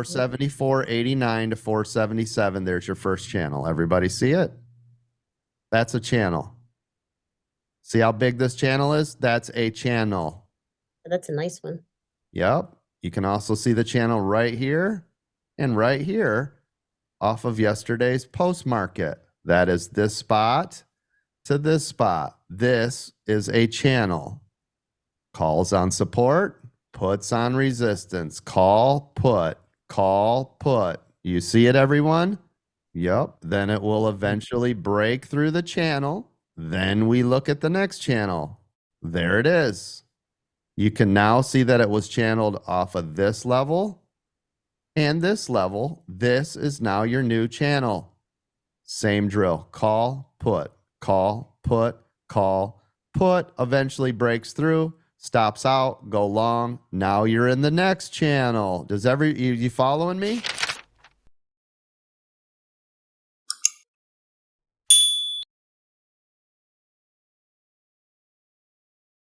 474.89 to 477. There's your first channel. Everybody see it? That's a channel. See how big this channel is? That's a channel. That's a nice one. Yep. You can also see the channel right here and right here off of yesterday's post market. That is this spot to this spot. This is a channel. Calls on support, puts on resistance. Call, put, call, put. You see it, everyone? Yep. Then it will eventually break through the channel. Then we look at the next channel. There it is. You can now see that it was channeled off of this level and this level. This is now your new channel. Same drill. Call, put, call, put, call, put. Eventually breaks through, stops out, go long. Now you're in the next channel. You following me?